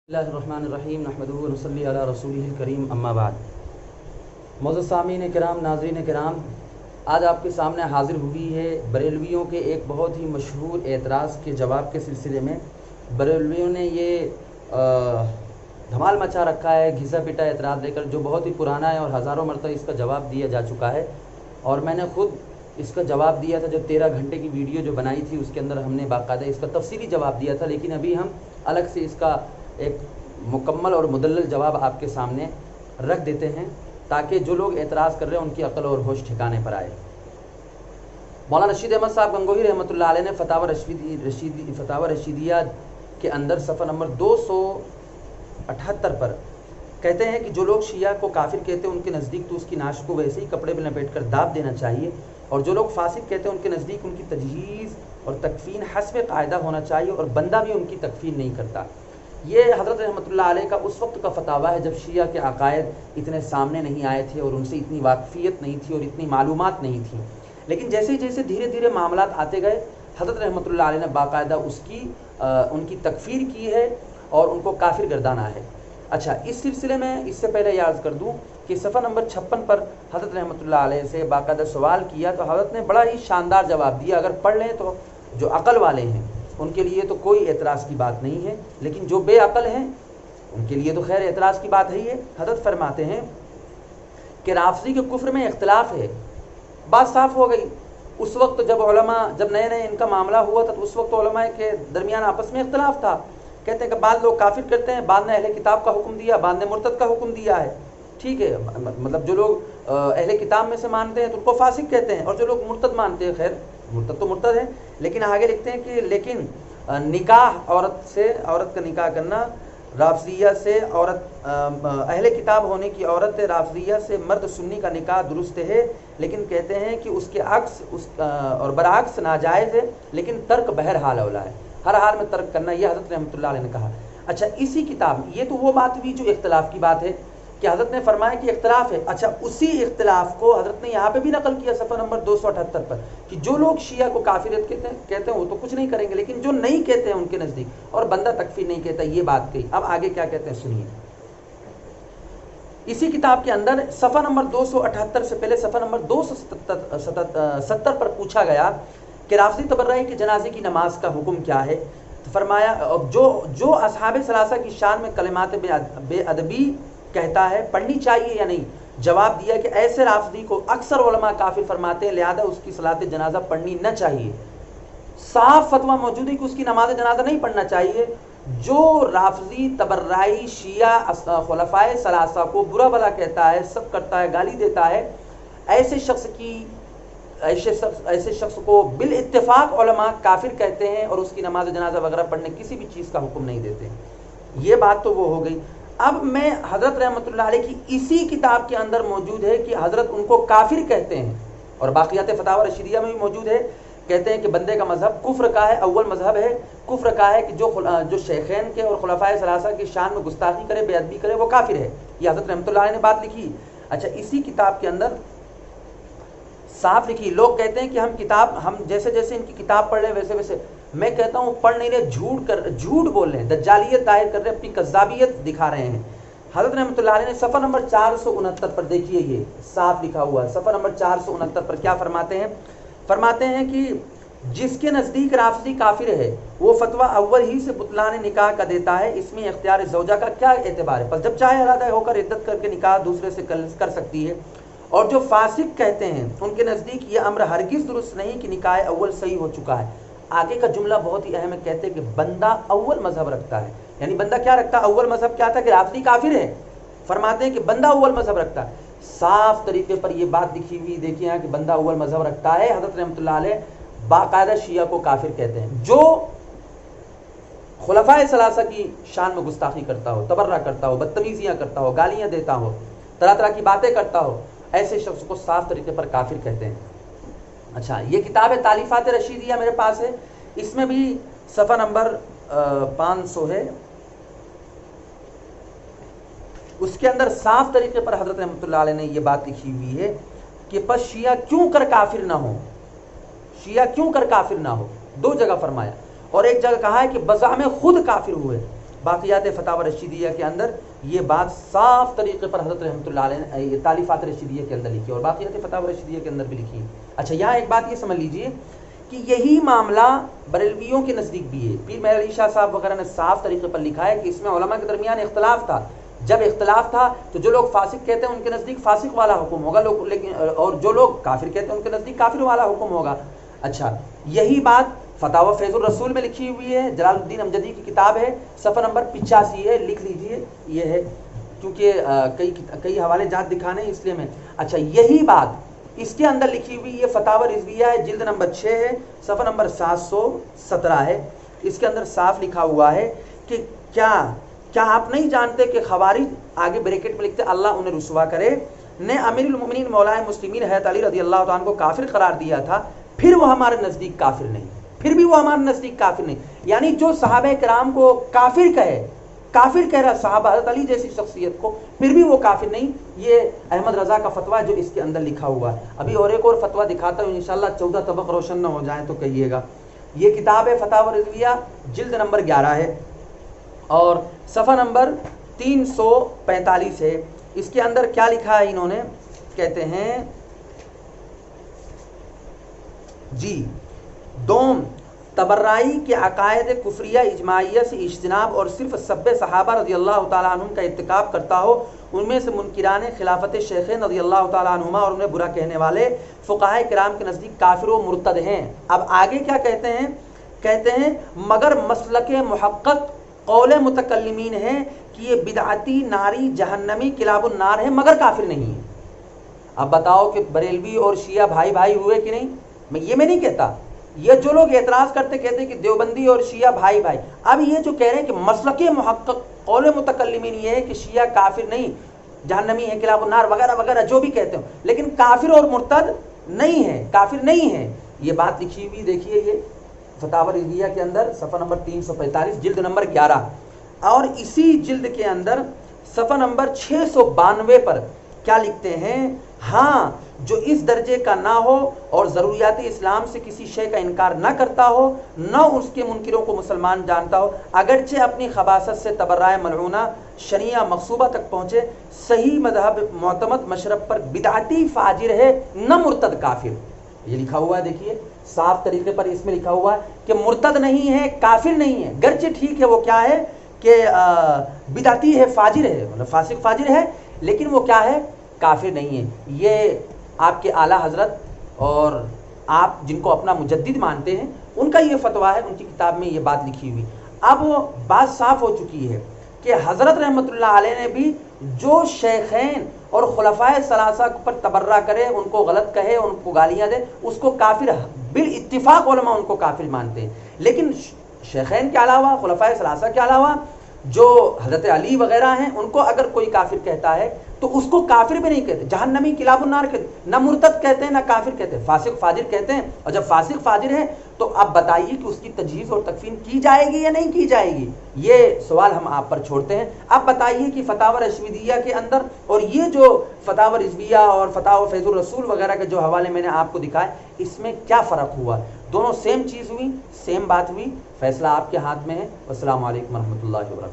اللہ الرحمن الرحیم نحمدہ و نصلی علی رسولہ الکریم اما بعد۔ معزز سامعین کرام، ناظرین کرام، آج آپ کے سامنے حاضر ہوئی ہے بریلویوں کے ایک بہت ہی مشہور اعتراض کے جواب کے سلسلے میں۔ بریلویوں نے یہ دھمال مچا رکھا ہے گھسا پٹا اعتراض لے کر، جو بہت ہی پرانا ہے اور ہزاروں مرتبہ اس کا جواب دیا جا چکا ہے، اور میں نے خود اس کا جواب دیا تھا جو 13 گھنٹے کی ویڈیو جو بنائی تھی، اس کے اندر ہم نے باقاعدہ اس کا تفصیلی جواب دیا تھا، لیکن ابھی ہم الگ سے اس کا ایک مکمل اور مدلل جواب آپ کے سامنے رکھ دیتے ہیں تاکہ جو لوگ اعتراض کر رہے ہیں ان کی عقل اور ہوش ٹھکانے پر آئے۔ مولانا رشید احمد صاحب گنگوہی رحمۃ اللہ علیہ نے فتاوی رشیدیہ کے اندر صفحہ نمبر 278 پر کہتے ہیں کہ جو لوگ شیعہ کو کافر کہتے ہیں ان کے نزدیک تو اس کی نعش کو ویسے ہی کپڑے میں لپیٹ کر داب دینا چاہیے، اور جو لوگ فاسق کہتے ہیں ان کے نزدیک ان کی تجہیز اور تکفین حسب قاعدہ ہونا چاہیے، اور بندہ بھی ان کی تکفین نہیں کرتا۔ یہ حضرت رحمۃ اللہ علیہ کا اس وقت کا فتاویٰ ہے جب شیعہ کے عقائد اتنے سامنے نہیں آئے تھے اور ان سے اتنی واقفیت نہیں تھی اور اتنی معلومات نہیں تھیں، لیکن جیسے جیسے دھیرے دھیرے معاملات آتے گئے، حضرت رحمۃ اللہ علیہ نے باقاعدہ ان کی تکفیر کی ہے اور ان کو کافر گردانا ہے۔ اچھا، اس سلسلے میں اس سے پہلے یاد کر دوں کہ صفحہ نمبر 56 پر حضرت رحمۃ اللہ علیہ سے باقاعدہ سوال کیا تو حضرت نے بڑا ہی شاندار جواب دیا۔ اگر پڑھ لیں تو جو عقل والے ہیں ان کے لیے تو کوئی اعتراض کی بات نہیں ہے، لیکن جو بے عقل ہیں ان کے لیے تو خیر اعتراض کی بات ہے ہی ہے۔ حضرت فرماتے ہیں کہ رافضی کے کفر میں اختلاف ہے، بات صاف ہو گئی۔ اس وقت جب نئے ان کا معاملہ ہوا تھا تو اس وقت علماء کے درمیان آپس میں اختلاف تھا۔ کہتے ہیں کہ بعض لوگ کافر کرتے ہیں، بعض نے اہل کتاب کا حکم دیا، بعض نے مرتد کا حکم دیا ہے، ٹھیک ہے، مطلب جو لوگ اہل کتاب میں سے مانتے ہیں تو ان کو فاسق کہتے ہیں، اور جو لوگ مرتد مانتے ہیں، خیر مرتد تو مرتد ہے، لیکن آگے لکھتے ہیں کہ لیکن نکاح عورت کا نکاح کرنا رافضیہ سے اہل کتاب ہونے کی عورت رافضیہ سے مرد سنی کا نکاح درست ہے، لیکن کہتے ہیں کہ اس کے عکس اور برعکس ناجائز ہے، لیکن ترک بہرحال اولا ہے، ہر حال میں ترک کرنا، یہ حضرت رحمۃ اللہ علیہ نے کہا۔ اچھا، اسی کتاب یہ تو وہ بات ہوئی جو اختلاف کی بات ہے کہ حضرت نے فرمایا کہ اختلاف ہے۔ اچھا، اسی اختلاف کو حضرت نے یہاں پہ بھی نقل کیا صفحہ نمبر 278 پر کہ جو لوگ شیعہ کو کافریت کہتے ہیں وہ تو کچھ نہیں کریں گے، لیکن جو نہیں کہتے ہیں ان کے نزدیک، اور بندہ تکفیر نہیں کہتا، یہ بات کہی۔ اب آگے کیا کہتے ہیں سنیے۔ اسی کتاب کے اندر صفحہ نمبر 278 سے پہلے صفحہ نمبر 270 پر پوچھا گیا کہ رافضی تبرعی کے جنازے کی نماز کا حکم کیا ہے؟ تو فرمایا جو اصحاب ثلاثہ کی شان میں کلمات بے ادبی کہتا ہے پڑھنی چاہیے یا نہیں؟ جواب دیا کہ ایسے رافضی کو اکثر علماء کافر فرماتے ہیں، لہذا اس کی صلاۃ جنازہ پڑھنی نہ چاہیے۔ صاف فتویٰ موجود ہے کہ اس کی نماز جنازہ نہیں پڑھنا چاہیے۔ جو رافضی تبرعی شیعہ خلفائے ثلاثہ کو برا بھلا کہتا ہے، سب کرتا ہے، گالی دیتا ہے، ایسے شخص کو بالاتفاق علماء کافر کہتے ہیں اور اس کی نماز جنازہ وغیرہ پڑھنے کسی بھی چیز کا حکم نہیں دیتے۔ یہ بات تو وہ ہو گئی۔ اب میں حضرت رحمۃ اللہ علیہ کی اسی کتاب کے اندر موجود ہے کہ حضرت ان کو کافر کہتے ہیں، اور باقیات فتاوی رشیدیہ میں بھی موجود ہے، کہتے ہیں کہ بندے کا مذہب کفر کا ہے، اول مذہب ہے کفر کا ہے کہ جو شیخین کے اور خلفائے ثلاثہ کی شان میں گستاخی کرے، بے ادبی کرے، وہ کافر ہے۔ یہ حضرت رحمۃ اللہ علیہ نے بات لکھی۔ اچھا، اسی کتاب کے اندر صاف لکھی، لوگ کہتے ہیں کہ ہم جیسے جیسے ان کی کتاب پڑھ رہے ہیں ویسے میں کہتا ہوں پڑھ نہیں رہے، جھوٹ بول رہے ہیں، دجالیت ظاہر کر رہے ہیں، اپنی کذابیت دکھا رہے ہیں۔ حضرت رحمۃ اللہ علیہ نے صفحہ نمبر 469 پر دیکھیے، یہ صاف لکھا ہوا ہے، صفحہ نمبر 469 پر کیا فرماتے ہیں کہ جس کے نزدیک رافضی کافر ہے وہ فتویٰ اول ہی سے بطلان نکاح کا دیتا ہے، اس میں اختیار زوجہ کا کیا اعتبار ہے؟ پس جب چاہے علیحدہ ہو کر عدت کر کے نکاح دوسرے سے کر سکتی ہے۔ اور جو فاسق کہتے ہیں ان کے نزدیک یہ امر ہرگز درست نہیں کہ نکاح اول صحیح ہو چکا ہے۔ آگے کا جملہ بہت ہی اہم ہے، کہتے ہیں کہ بندہ اول مذہب رکھتا ہے، یعنی بندہ کیا رکھتا ہے؟ اول مذہب کیا تھا کہ رافضی کافر ہے، فرماتے ہیں کہ بندہ اول مذہب رکھتا ہے۔ صاف طریقے پر یہ بات لکھی ہوئی دیکھیے کہ بندہ اول مذہب رکھتا ہے۔ حضرت رحمۃ اللہ علیہ باقاعدہ شیعہ کو کافر کہتے ہیں جو خلفائے ثلاثہ کی شان میں گستاخی کرتا ہو، تبرع کرتا ہو، بدتمیزیاں کرتا ہو، گالیاں دیتا ہو، طرح طرح کی باتیں کرتا ہو، ایسے شخص کو صاف طریقے پر کافر کہتے ہیں۔ اچھا، یہ کتاب ہے تالیفات رشیدیہ میرے پاس ہے، اس میں بھی صفحہ نمبر 500 ہے، اس کے اندر صاف طریقے پر حضرت رحمۃ اللہ علیہ نے یہ بات لکھی ہوئی ہے کہ پس شیعہ کیوں کر کافر نہ ہو، دو جگہ فرمایا، اور ایک جگہ کہا ہے کہ بزعم خود کافر ہوئے، باقیات فتاوی رشیدیہ کے اندر یہ بات صاف طریقے پر حضرت رحمۃ اللہ علیہ نے تالیفات رشیدیہ کے اندر لکھی ہے اور باقیات فتاوی رشیدیہ کے اندر بھی لکھی ہے۔ اچھا یہاں ایک بات یہ سمجھ لیجئے کہ یہی معاملہ بریلویوں کے نزدیک بھی ہے۔ پیر مہر علی شاہ صاحب وغیرہ نے صاف طریقے پر لکھا ہے کہ اس میں علماء کے درمیان اختلاف تھا، جب اختلاف تھا تو جو لوگ فاسق کہتے ہیں ان کے نزدیک فاسق والا حکم ہوگا، لیکن اور جو لوگ کافر کہتے ہیں ان کے نزدیک کافر والا حکم ہوگا۔ اچھا یہی بات فتاوی فیض الرسول میں لکھی ہوئی ہے، جلال الدین امجدی کی کتاب ہے، صفحہ نمبر 85 ہے، لکھ لیجئے یہ ہے، کیونکہ کئی حوالے جات دکھانے ہیں اس لیے میں۔ اچھا یہی بات اس کے اندر لکھی ہوئی یہ فتاوی رضویہ ہے، جلد نمبر 6 ہے، صفحہ نمبر 717 ہے۔ اس کے اندر صاف لکھا ہوا ہے کہ کیا آپ نہیں جانتے کہ خوارج، آگے بریکٹ میں لکھتے اللہ انہیں رسوا کرے، نے امیر المومنین مولا مسلمین حضرت علی رضی اللہ تعالیٰ عنہ کو کافر قرار دیا تھا، پھر وہ ہمارے نزدیک کافر نہیں، پھر بھی وہ ہمارے نزدیک کافر نہیں۔ یعنی جو صحابہ کرام کو کافر کہہ رہا صحابہ حضرت علی جیسی شخصیت کو، پھر بھی وہ کافر نہیں۔ یہ احمد رضا کا فتویٰ جو اس کے اندر لکھا ہوا ہے۔ ابھی اور ایک اور فتویٰ دکھاتا ہوں انشاءاللہ، 14 طبق روشن نہ ہو جائیں تو کہیے گا۔ یہ کتاب ہے فتاوی رضویہ، جلد نمبر 11 ہے اور صفحہ نمبر 345 ہے۔ اس کے اندر کیا لکھا ہے انہوں نے، کہتے ہیں جی دوم تبرائی کے عقائد کفریہ اجماعیہ سے اجتناب اور صرف سب صحابہ رضی اللہ تعالیٰ عنہم کا ارتکاب کرتا ہو، ان میں سے منکران خلافت شیخین رضی اللہ تعالیٰ عنہما اور انہیں برا کہنے والے فقہائے کرام کے نزدیک کافر و مرتد ہیں۔ اب آگے کیا کہتے ہیں مگر مسلک محقق قول متکلمین ہے کہ یہ بدعتی ناری جہنمی کلاب النار ہے مگر کافر نہیں ہے۔ اب بتاؤ کہ بریلوی اور شیعہ بھائی بھائی ہوئے کہ نہیں؟ میں نہیں کہتا، یہ جو لوگ اعتراض کہتے ہیں کہ دیوبندی اور شیعہ بھائی بھائی، اب یہ جو کہہ رہے ہیں کہ مسلک محقق قول متکلمین یہ ہے کہ شیعہ کافر نہیں، جہنمی ہے کلاب النار وغیرہ وغیرہ جو بھی کہتے ہو، لیکن کافر اور مرتد نہیں ہے، کافر نہیں ہے۔ یہ بات لکھی ہوئی دیکھیے، یہ فتاوی رضویہ کے اندر صفحہ نمبر 345 جلد نمبر 11 اور اسی جلد کے اندر صفحہ نمبر 692 پر کیا لکھتے ہیں، ہاں جو اس درجے کا نہ ہو اور ضروریات اسلام سے کسی شے کا انکار نہ کرتا ہو، نہ اس کے منکروں کو مسلمان جانتا ہو، اگرچہ اپنی خباثت سے تبرائے ملعونہ شنیعہ مقصوبہ تک پہنچے، صحیح مذہب معتمد مشرب پر بدعتی فاجر ہے، نہ مرتد کافر۔ یہ لکھا ہوا ہے دیکھیے صاف طریقے پر، اس میں لکھا ہوا ہے کہ مرتد نہیں ہے، کافر نہیں ہے، گرچہ ٹھیک ہے وہ کیا ہے کہ بدعتی ہے، فاجر ہے، مطلب فاسق فاجر ہے، لیکن وہ کیا ہے، کافر نہیں ہے۔ یہ آپ کے اعلیٰ حضرت اور آپ جن کو اپنا مجدد مانتے ہیں ان کا یہ فتویٰ ہے، ان کی کتاب میں یہ بات لکھی ہوئی۔ اب بات صاف ہو چکی ہے کہ حضرت رحمۃ اللہ علیہ نے بھی جو شیخین اور خلفائے ثلاثہ پر تبرہ کرے، ان کو غلط کہے، ان کو گالیاں دے، اس کو کافر بالاتفاق علماء ان کو کافر مانتے ہیں، لیکن شیخین کے علاوہ، خلفائے ثلاثہ کے علاوہ جو حضرت علی وغیرہ ہیں ان کو اگر کوئی کافر کہتا ہے تو اس کو کافر بھی نہیں کہتے، جہنمی کلاب النار کہتے، نہ مرتد کہتے ہیں نہ کافر کہتے ہیں، فاسق فاجر کہتے ہیں۔ اور جب فاسق فاجر ہے تو اب بتائیے کہ اس کی تجہیز اور تکفین کی جائے گی یا نہیں کی جائے گی، یہ سوال ہم آپ پر چھوڑتے ہیں۔ اب بتائیے کہ فتاوی رشیدیہ کے اندر اور یہ جو فتاوی رضویہ اور فتاوی فیض الرسول وغیرہ کے جو حوالے میں نے آپ کو دکھائے، اس میں کیا فرق ہوا؟ دونوں سیم چیز ہوئی، سیم بات ہوئی، فیصلہ آپ کے ہاتھ میں ہے۔ السلام علیکم ورحمۃ اللہ وبرکاتہ۔